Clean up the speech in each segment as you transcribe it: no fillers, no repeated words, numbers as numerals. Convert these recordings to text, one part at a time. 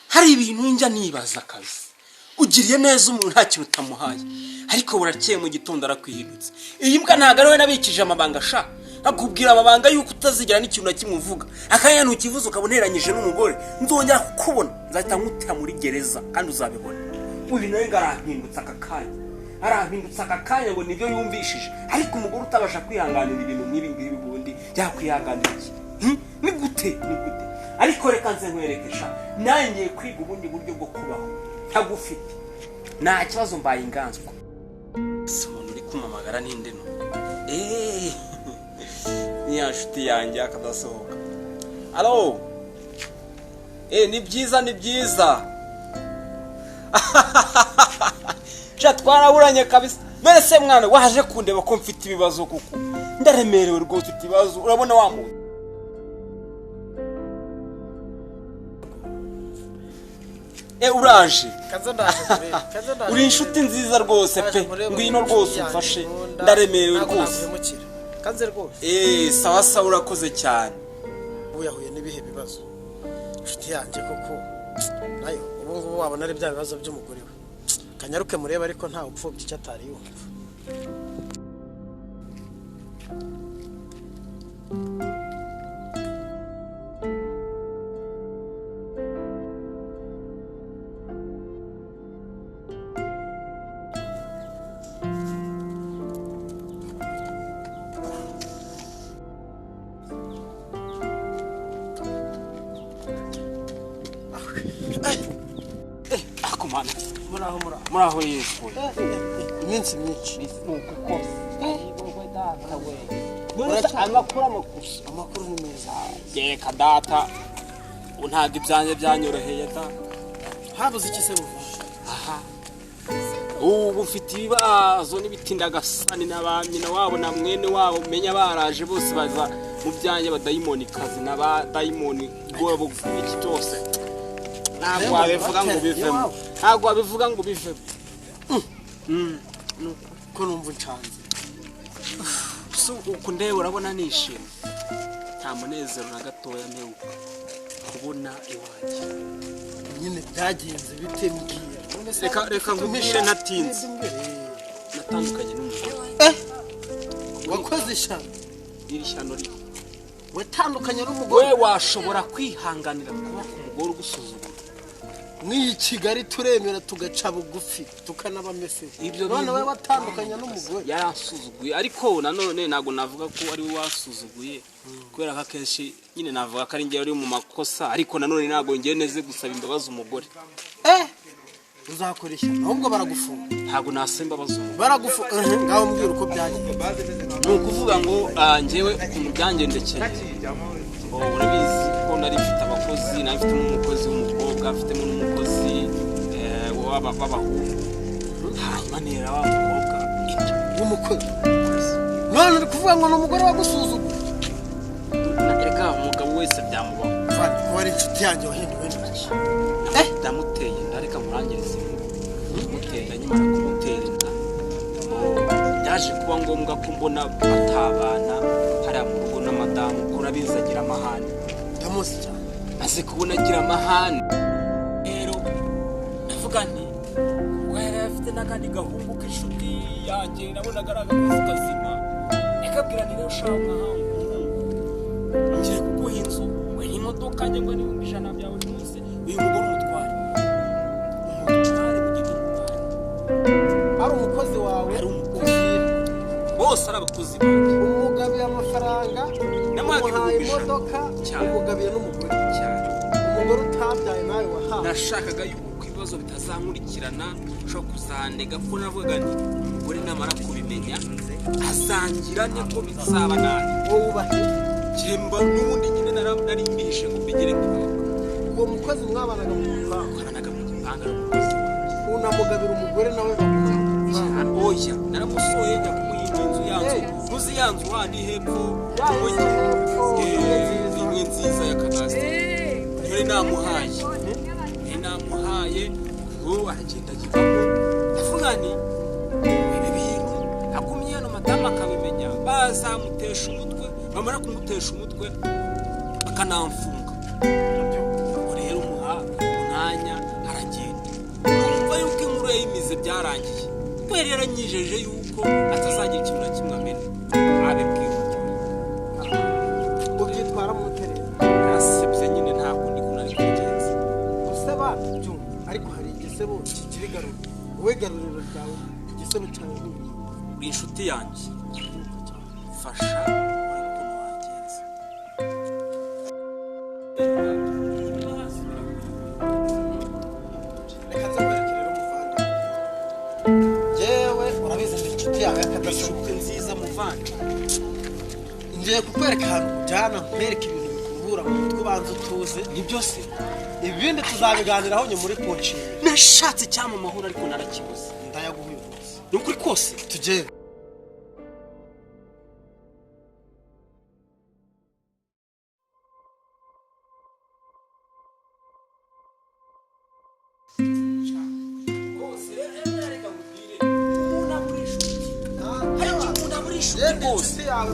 hari ibintu njya nibaza kabisa. Ugiriye neza umuntu nta kintu utamuhaye, ariko burakeye mu gitondo arakwihindutse. Iyi mbwa ntago ari we nabikije amabanga sha, akubwira amabanga yuko utazigira n'ikintu na kimwe uvuga. Akanya ntukivuze ukaboneranyije n'umugore, nzongera kukubona nzahita nkutera muri gereza kandi uzabibona. Uyu nawe ngarampindutse aka kanya ngo nibyo yumvishije, ariko umugore utabasha kwihanganira ibintu nk'ibi ngibi bundi yakwihanganira iki? Ni gute? Ariko reka nze nkwerekesha, nanjye kwiga ubundi buryo bwo kubaho ntagufite, nta kibazo mbaye inganzwa. Umuntu uri kumamagara ninde no? Niya nshuti yanjye akadasohoka. Allo? Ni byiza. Ja twaraburanye kabisa. Mbese mwana waje kundeba ko mfite ibibazo kuko ndaremerewe rwose utibazo. Urabona wa muntu uraje uri inshuti nziza rwose pe, ngwino rwose umfashe, ndaremerewe rwose kanze rwose. Sawa urakoze cyane. Uyahuye n'ibihe bibazo inshuti yanjye koko, nayo ubu wabona ari bya bibazo by'umugore we. Kanyaruke mureba ariko nta upfubye icyo atari yumva. Akumana muraho Yesu iminsi myinshi kuko amakuru ni meza. Yeka data ntago ibyanjye byanyoroheye da. habuze iki se buva? Ubu ufite ibibazo n'ibitindagasani n'abanyina wabo na mwene wabo menya baraje bose baza mu byanjye badayimoni kazi n'abadayimoni rwabo iki cyose. Ntabwo wabivuga ngo bivemo. Ko numva ncanze. Uku ndeba urabona nishimye, nta munezero na gatoya mperuka kubona iwanjye. Nyine byagenze bite mbwira? Reka ngumire natinze. Natandukanye n'umugore. Wakoze ishyano? Iri shyano riri. Watandukanye n'umugore? We washobora kwihanganira kuba ku mugore ugusuzugura? Nk'iyi Kigali turemera tugaca bugufi tukanabamese. None we watandukanye n'umugore? Yarasuzuguye, ariko nanone ntago navuga ko ari we wasuzuguye, kubera ko akenshi nyine navuga ko ari ngiye uri mu makosa, ariko nanone ntago ngiye neze gusaba imbabazi umugore. Uzakora ishyano ahubwo baragufunga? Ntago nasaba imbabazi umugore. Baragufunga? Ngaho mbwira uko byagenze. Ni ukuvuga ngo njyewe ukuntu byangendekeye, urabizi ko nari mfite abakozi, nari mfite umukozi w'umukobwa, mfitemo n'umukozi w'abahungu. Hanyuma nera wa mukobwa w'umukozi. None uri kuvuga ngo n'umugore wagusuzuguye? Reka umugabo wese byamubaho. Wari inshuti yanjye wahinduwe n'iki? Ndamuteye ndareka murangiriza mutera nyimara kumutera inda. Byaje kuba ngombwa ko mbona batabana hariya mu rugo na madamu, kurabiza agira amahane. Ndamuzi cyane. Maze kubona agira amahane rero ndavuga nti wari afite n'akandi gahungu k'inshuti yanjye nabonaga ari agakozi kazima, akabwira ni rero shaka ngiye kuguha inzu, we n'imodoka njye ngo n'ibihumbi 100 byawe buri munsi, uyu mugore umutware ari umukozi wawe? ari umukozi bose ari abakozi banjye. Umugabiye amafaranga, umuhaye imodoka, umugabiye n'umugore cyane. Umugore utabyaye nawe wahawe. Nashakaga yuko ibibazo bitazankurikirana, ushobora kuzandega ko navuga nti umugore namara kubimenya azangira niko bizaba nabi. Wowe ubahe Jemba n'ubundi nyine nari mbihishe ngo mbigere kwawe. uwo mukozi mwabanaga mu gipangu? Twaranaga mu gipangu ari umukozi wanjye. Unamugabira umugore nawe bakuha? Oya naramusohoye njya kumuhinda inzu yanzu, ntuzi yanzu handi hepfo imwe nziza ya kadasiteri. Yari namuhaye ubu aragenda agivamo. Avuga ni ibi bintu agumye hano madamu akabimenya bazamutesha umutwe, bamara kumutesha umutwe bakanamfunga. Rero yarabivuze byarangiye ko yari yaranyijeje yuko atazagira ikintu na kimwe amena abibwiye ubyitwara mu terera nasebye nyine nta kundi kuntu ari kubigenza usaba byumva ariko hari igisebo kikiri garura wowe garuriro ryawe igisebo cyawe uri inshuti yanjye fasha uri ukuntu wagenza reka nze kwerekere umuvandi yewe urabizi ndi inshuti yawe inshuti nziza muvandi ngiye kukwereka ahantu ujyana nkwereka ibintu bikuruhura mu mutwe ubanza utuze ni byose ibindi tuzabiganiraho nyuma muri konshi nashatse cyama amahoro ariko narakibuze ndayaguha uyu munsi ni ukuri kose tugende rwose yawe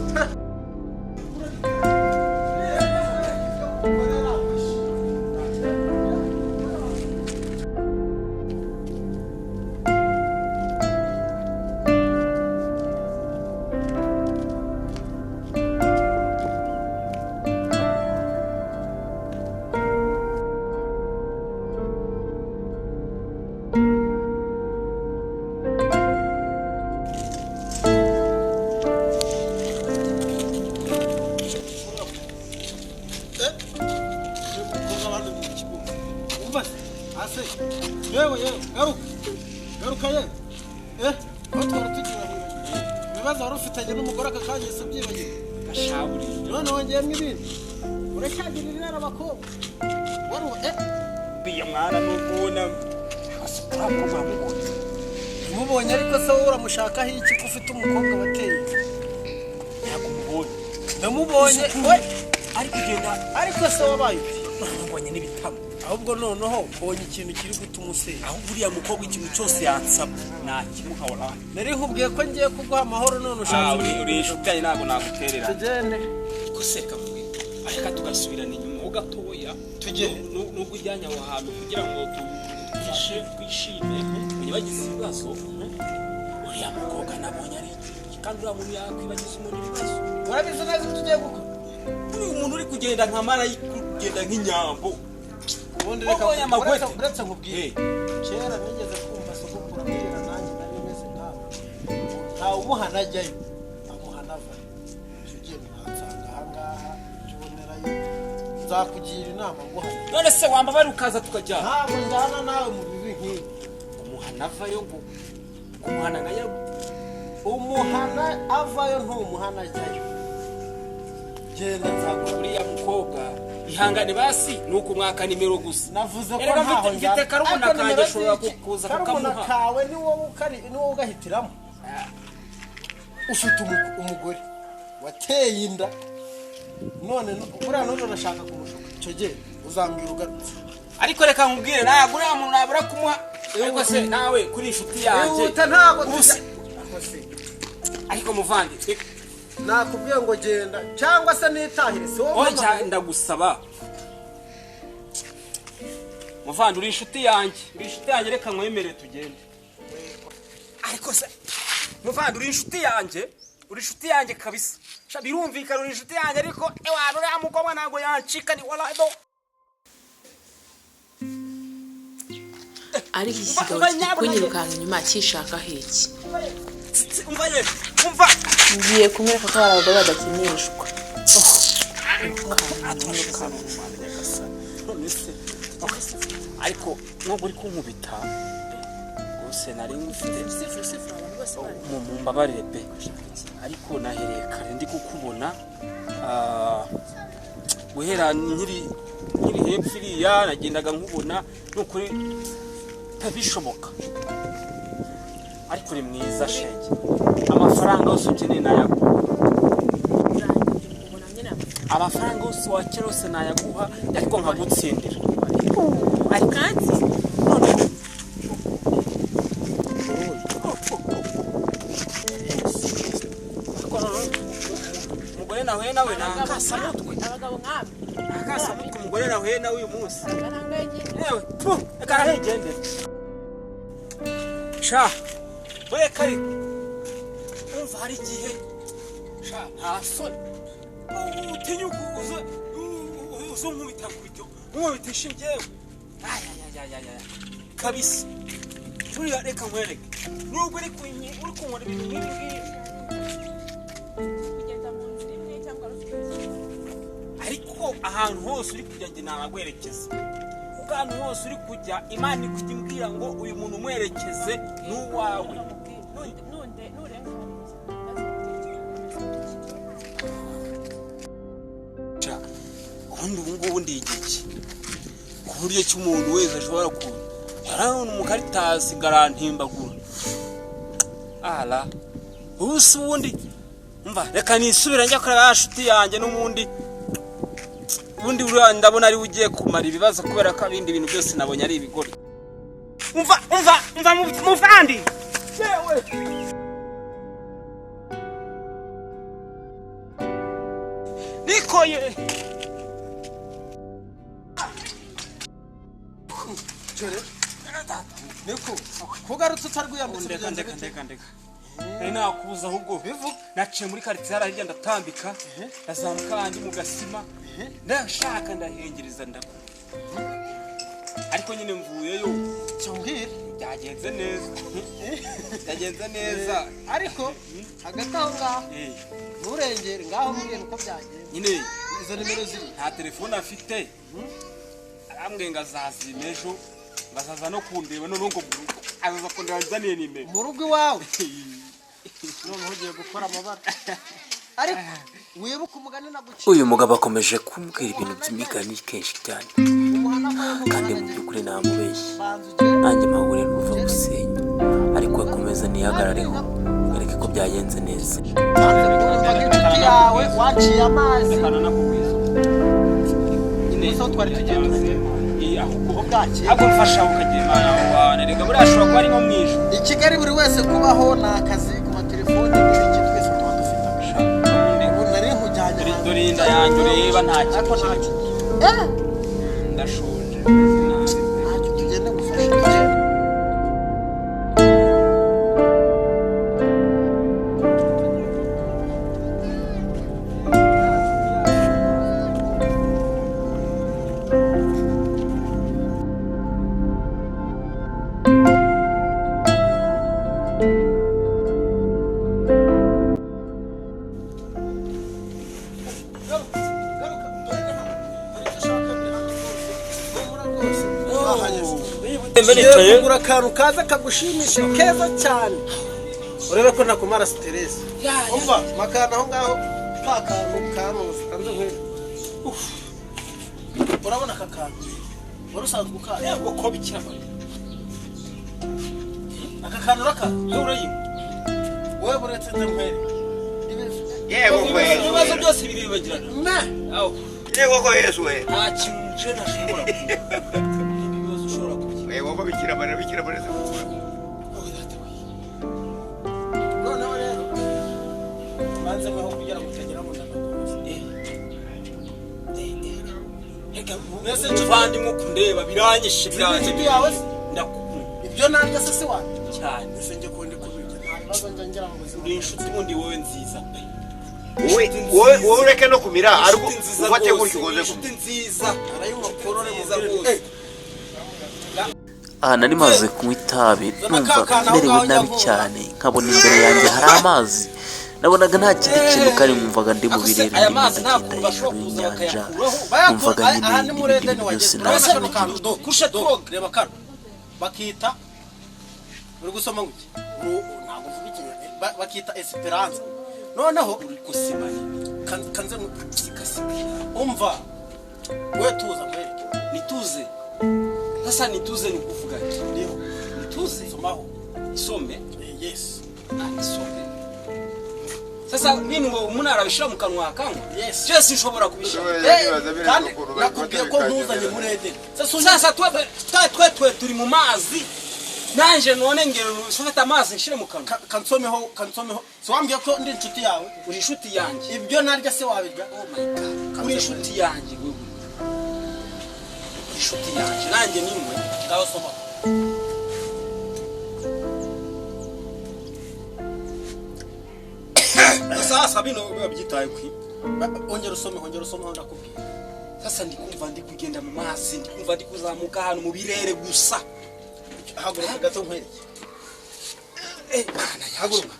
yewe garuka yewe aho twari tugira ibibazo wari ufitanye n'umugore aka kanya ese ubyibagiwe gashaburi none wongeyemo ibindi uracyagirira inama abakobwa wari biya mwana n'ubona asukura mubonye mubonye ariko se wowe uramushakaho iki ko ufite umukobwa wateye ntabwo mubonye ndamubonye we ari kugenda ariko se wabaye mubonye n'ibitabo ahubwo noneho mbonye ikintu kiri gutuma usenya aho buriya mukobwa ikintu cyose yansaba nakimuha wallahi nari nkubwiye ko ngiye kuguha amahoro none ushaka uri inshuti yanjye ntabwo naguterera tugende ko seka mwe ariko tugasubirana inyuma ho gatoya nubwo ujyanye aho hantu kugira ngo twishime bagize ibibazo uriya mukobwa nabonye ari kandi uriya muntu yakwibagiza umuntu ibibazo urabizi neza tugiye gukora uriya umuntu uri kugenda nka marayika kugenda nk'inyambo ubundi reka uretse nkubwire kera nigeze kumva sogokuru ambwira nanjye nari meze nkawe ntawe umuhana ajyayo amuhana avayo tugiye kuhansanga ahangaha tubonerayo nzakugira inama nguhana none se wambabara ukaza tukajyana ntabwo njyana nawe mu bibi nk'ibi umuhana avayo ngo umuhana nkayo umuhana avayo ntumuhana ajyayo genda nzagura uriya mukobwa ihangane basi nuko umwaka nimero gusa navuze ko ntaho mfite karubona kanjye ashobora kuza kukamuha kawe ni wowe ugahitiramo ufite umugore wateye inda none buriya none urashaka kumushuka icyo gihe uzambwira ugarutse ariko reka nkubwire ntabwo uriya muntu nabura kumuha ariko se nawe kuri inshuti yanjye ariko muvandi nakubwiye ngo genda cyangwa se nitahire si wowe oya ndagusaba muvandi uri inshuti yanjye reka nkwemere tugende ariko se muvandi uri inshuti yanjye kabisa birumvikana uri inshuti yanjye ariko ewana uriya mukobwa ntabwo yancika ni waraho ariko ikisigabo kiri kunyirukanka inyuma kishaka heki umva ngiye kumwereka ko hari abagore badakinishwa ariko nubwo uri kunkubita rwose nari ngufite mumbabarire pe ariko nahereye kare ndi kukubona guhera nkiri hepfo iriya nagendaga nkubona nukuri bishoboka ariko uri mwiza shenge amafaranga yose ukeneye nayaguha amafaranga yose wakera yose nayaguha ariko nkagutsindira kandi umugore nahuye nawe nakasamutwe abagabo nk'abo nakasamutwe umugore nahuye nawe uyu munsi yewe reka arahigendera sha bureka ariko umva hari igihe sha nta soni utinyuka uzo nkubita ku byo nkubitesha njyewe kabisa turiya reka nkwereke nubwo uri kunkora ibintu nk'ibi ngibi kugenda mu nzira imwe cyangwa ariko ahantu hose uri kujya njye ntabagwerekeza kuko ahantu hose uri kujya imana ikujya imbwira ngo uyu muntu umwerekeze n'uwawe ubundi ubu ngubu ndi igiki ku buryo cy'umuntu wese ashobora kuba yarabona umukaritasi garantimbagura ara ubusa ubundi mva reka nisubira njya kureba ya nshuti yanjye n'ubundi ubundi ndabona ari ugiye kumara ibibazo kubera ko ibindi bintu byose nabonye ari ibigori umva muvandi yewe nikoye Jore niko kugarutse utarwiyambitse ndeka nakubuza ahubwo naciye muri quartier yara hirya ndatambika ndazamuka kandi mu gasima ndashaka ndahengereza ndako ariko nyine mvuyeyo cyongera byagenze neza ariko hagati aho ngaho nturengere ngaho mbwira uko byagenze nyine izo nimero ziri nta telefone afite arambwe ngazazima ejo ngazaza no kundeba none ngo azaza kundeba nzaniye nimero mu rugo iwawe noneho ugiye gukora amabara ariko wibuka umugani naguciye uyu mugabo akomeje kumbwira ibintu by'imigani kenshi cyane kandi mu by'ukuri namubeshye nanjye mpahuriye n'uva gusenya ariko akomeza ntiyahagarareho mwereke ko byagenze neza inshuti yawe waciye amazi nyine twari tugenze ahubwo mfasha ukagenda wana rega buriya ashobora kuba ari nko mwijuru i Kigali buri wese kubaho ni akazi ku matelefoni n'ibiki twese tuba dufite ubu nari nkujyanye dore inda yanjye ureba nta kintu ndashonje ntacyo tugende gufasha kugura akantu kaza kagushimisha keza cyane urebe ko nakumara stress umva makana aho ngaho ka kantu kanuze kanze nk'ejo urabona aka kantu urusanzwe uka yego ko bikira aka kantu raka urayimo wowe buretse ndemwere yego ko ibibazo byose biribagirana aho yego ko Yesu we nta kintu nje nashobora waba bikira bana noneho rero banze mwaho kugira ngo utagera mu ndamaguzi reka mbese nsubandi nko kundeba biranyishe yawe ndakubona ibyo narya se se wanjye cyane ese nje kundi kubirya nta bibazo njya ngira mu buzima uri inshuti ubundi wowe nziza wowe ureke no kumira ariko ufate gutyo ugoze inshuti nziza arayumva korore nziza rwose aha nari maze kunywa itabi numva merewe nabi cyane nkabona imbere yanjye hari amazi nabonaga nta kindi kintu kari numvaga ndi mu birere ndimo ndagenda hejuru y'inyanja numvaga nyine ibintu byose nabimenye kushe twoga reba kano bakita uri gusoma nguki ntabwo uvuga ikinyarwanda bakita esperance noneho uri kusimanya kanze musikasibira umva we tuza mwereke nituze sasa nituze ni kuvuga ndio nituze somaho isome yes isome sasa nini ngo umuntu arabishira mu kanwa kanwa yes je sinshobora kubishira kandi nakubwiye ko ntuzanye murede sasa twe turi mu mazi nanje none ngero nsufata amazi nshire mu kanwa kansomeho so wambwiye ko ndi inshuti yawe uri inshuti yanjye ibyo narya se wabirya oh my god uri inshuti yanjye wewe inshuti yanjye nanjye nimwe ngaho soma sasa bino babyitaye kwi ongera usome ndakubwira. sasa ndikumva ndi kugenda mu mazi ndikumva ndi kuzamuka hano mu birere gusa haguruka gato nkwereke. bana Haguruka.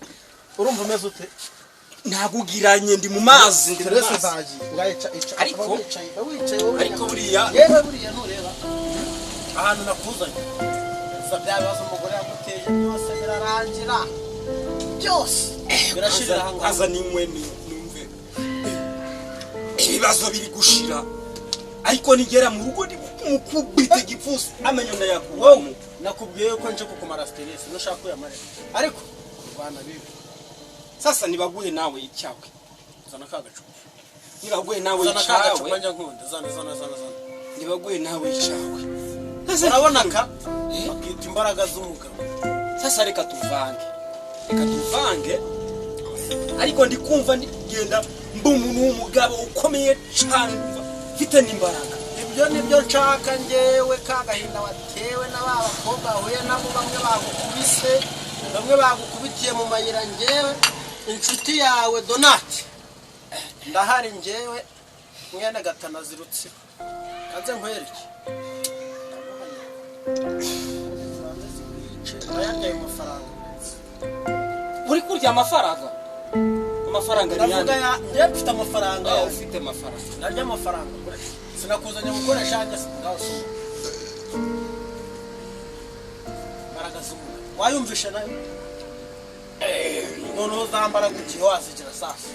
Urumva umeze ute? nagugiranye ndi mu mazi ndi mu Stress mazi zaji. Ngayica Ariko- wicaye ariko buriya yewe buriya nureba ahantu nakuzanye za bya bibazo umugore yaguteye byose birarangira byose birashirira hanga aza ninywe numve ibibazo biri gushira ariko nigera mu rugo ndi mukubite gipfusi amenyo ndayakuwowe nakubwiye ko nje kukumara stress nushaka kuyamara ariko bana bibi sasa nibaguhe nawe icyawe zana kagacupa nibaguhe nawe zana kagacupa icyawe njya nkunda zana nibaguhe nawe icyawe urabona ka bakita imbaraga z'umugabo sasa reka tuvange ariko ndikumva ndigenda mbumuntu w'umugabo ukomeye cyane mfite n'imbaraga ibyo nibyo nshaka ngewe kagahinda watewe na ba bakobwa huye nabo bamwe bagukubise bamwe bagukubitiye mu mayira ngewe inshuti yawe Donati ndahari ngewe mwene gatana zirutse kanze nkwereke ayaye amafaranga uri kurya amafaranga ni ndavuga yandi ya ngewe mfite amafaranga yawe ufite amafaranga narya amafaranga sinakuzanye gukoresha yanjye ngaho soma mbaraga z'umuntu wayumvishe nayo noneho uzambara gutya wazigira sasa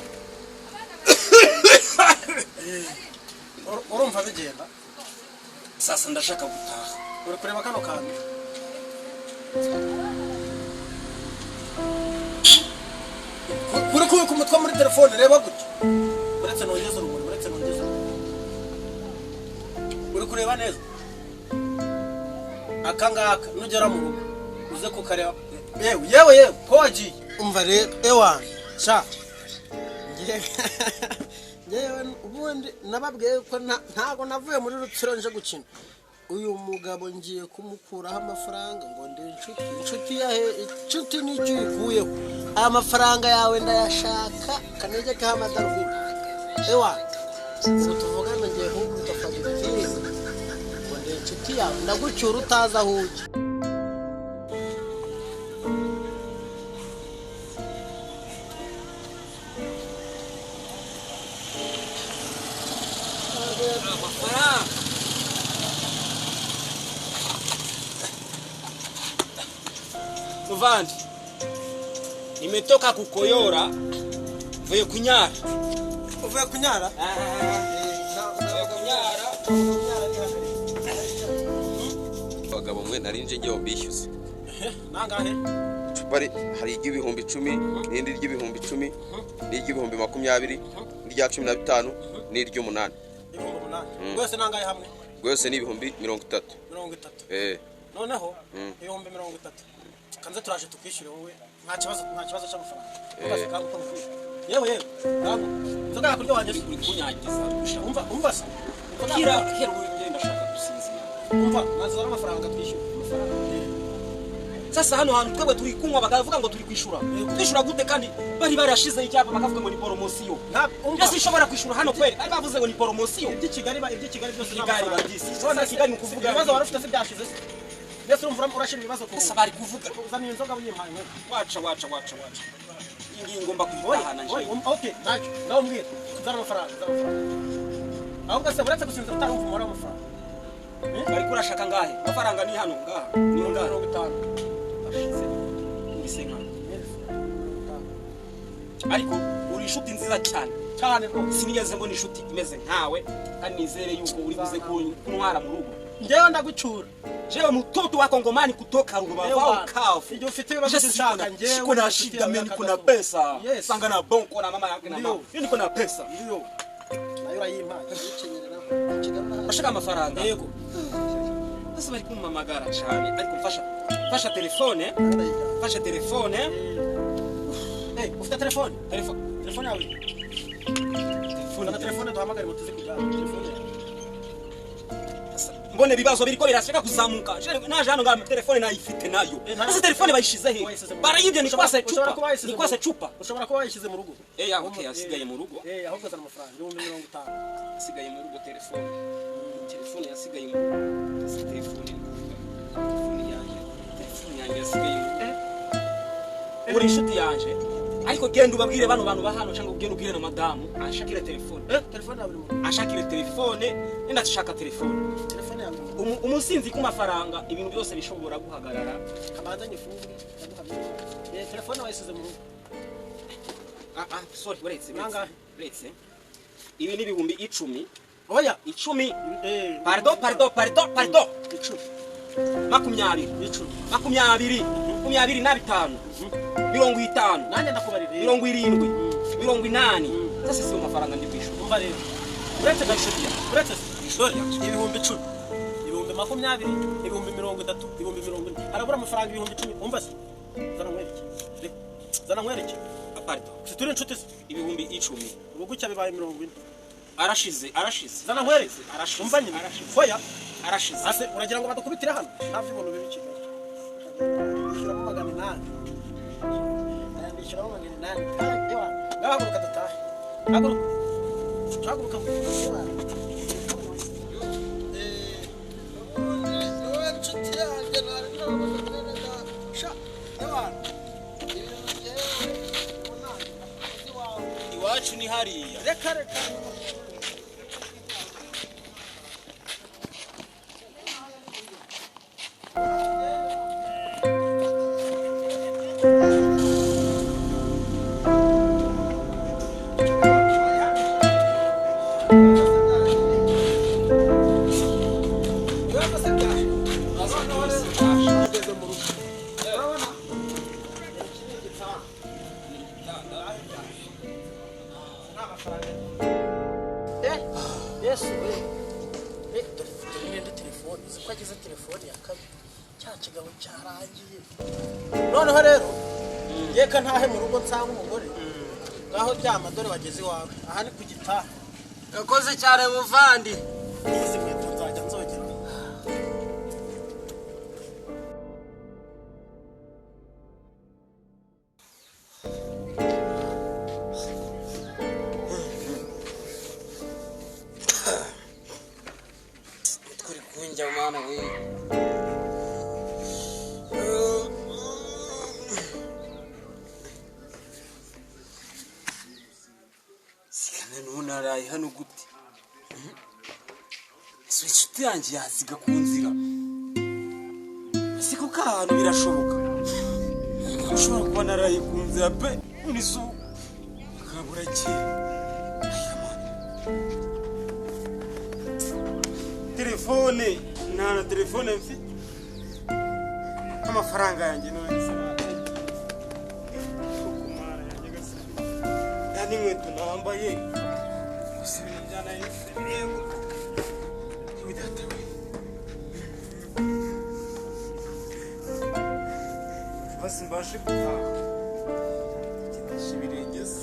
urumva bigenda sasa ndashaka gutaha uri kureba kano kantu kuri kubika umutwe muri telefone reba gutya uretse nongeza urumuri uri kureba neza aka ngaka nugera mu rugo uze kukareba yewe ko wagiye umva rero ewana sha ngewe ubundi nababwiye ko ntago navuye muri Rutsiro nje gukina uyu mugabo ngiye kumukuraho amafaranga ngo ndi inshuti n'icyo uyikuyeho aya mafaranga yawe ndayashaka kanege kaha amadarubindi ewana ubu tuvugane ngiye nk'ubuta fagitire ngo ndi inshuti yawe ndagucyura utazi aho ujya Muvandi, nimetoka kukoyora, vuye kunyara. uvuye kunyara abagabo mwe narinje ngiye bishyuze nangahe bari hari igihumbi 10 n'indi ry'ibihumbi 10 n'iry'ibihumbi 20 n'irya 15 n'iry'umunani rwose nangahe hamwe rwose ni ibihumbi 30 noneho ibihumbi 30 kanze turaje tukwishyure wowe nta kibazo cy'amafaranga bose kandi uko yewe kandi nzoga yakuryo wanje Uri kunyagiza. umva se Kira ugenda ashaka gusinzira. umva nazara amafaranga twishyure Sasa hano hantu twebwe turi kunywa bakavuga ngo turi kwishura. Kwishura gute kandi bari barashize icyapa bakavuga ngo ni promotion. Ndetse ishobora kwishura hano kweli. Bari bavuze ngo ni promotion. iby'ikigali byose Kigali bagisi. Sasa Kigali mukuvuga ibibazo warufite se byashize Yesu urumva urashira ibibazo ko Sasa bari kuvuga. uzaniye inzoga buyimpaye nko Wacha. Ingi ngomba kwitahana nje. okay ntacyo ngaho mbwira zara amafaranga ahubwo se buretse gusinzira utarumva umubare w'amafaranga Bari kurashaka ngahe? Amafaranga ni hano ngaha. Ni ngaha 50 ashize. Ibisenga. Ariko uri inshuti nziza cyane. cyane rwose Sinigeze mbona inshuti imeze nkawe kandi nizere yuko uri buze kuntwara mu rugo. ngewe ndagucura Jewe mtoto wa Kongomani kutoka Rubavu kafu. igihe ufite ibibazo ushaka ngewe Siko na shida mimi niko na pesa. Yes. Sanga na bonko na mama yake na mama. Mimi niko na pesa. iyo nayo urayimpaye icenyerera kigamana Bashaka amafaranga. yego Sasa bari kumamagara cyane ariko fasha telefone. Fasha telefone. ufite telefone Telefone yawe. na telefone duhamagare mutuze kujya telefone mbone ibibazo biriko birashaka kuzamuka naje hano ngama telefone nayifite nayo ese telefone bayishize he barayibye ni kwase cupa ushobora kuba wayishyize mu rugo okay asigaye mu rugo ahubwo zana amafaranga 50 asigaye mu rugo telefone yasigaye mu yanjye asigaye uri inshuti yanje ariko genda ubabwire bano bantu bahano cyangwa ugende ubwire na madamu ashakire telefone telefone yawe ashakire telefone nenda ashaka telefone yawe umusinzi ku mafaranga ibintu byose bishobora guhagarara kabandanye fungi telefone wayisize mu rugo sorry uretse ibi ni ibihumbi 10 oya 10 pardon 20 25 50 nanjye ndakubarira 70 80 sasa sio mafaranga ndi kwishu umva rero uretse gashudiya uretse ibihumbi 10 ibihumbi 20 ibihumbi 30 ibihumbi 40 harabura amafaranga ibihumbi 10 umva se zana nkwereke pardon turi inshuti ibihumbi 10 ubugucya bibaye 40 arashize zana nkwereke umva nyine foya arashize ase uragira ngo badukubitire hano ntabyo ibintu bibi cyane ishyiramo 800 ndishyiramo 800 kandi ewa ngahaguruka dutahe haguruka iwacu ni hariya reka Yesu dore telefone uko agize telefone ya kabiri cya kigabo cyarangiye noneho rero yeka ntahe mu rugo nsanga umugore ngaho ryama dore wageze iwawe aha ni ku gitaha yakoze cyane muvandi izi nkweto nzajya nzogera Mwana we sikana nunaraye hano gute ese inshuti yanjye yasiga ku nzira siko ka hantu birashoboka ushobora kuba naraye ku nzira pe unisu kabura ki telefone nta telefone mfite amafaranga yanjye none kumara yanjye gasa yani nkweto nambaye gusa ibintu byanahise birego bidatawe basi mbashe gutaha kidashe birengeze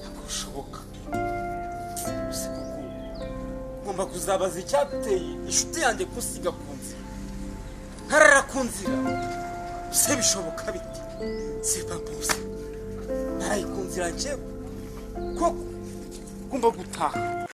ntabwo bishoboka ngomba kuzabaza icyateye inshuti yanjye kusiga ku nzira ntarara ku nzira se bishoboka biti c'est pas possible naraye ku nzira njyewe koko ngomba gutaha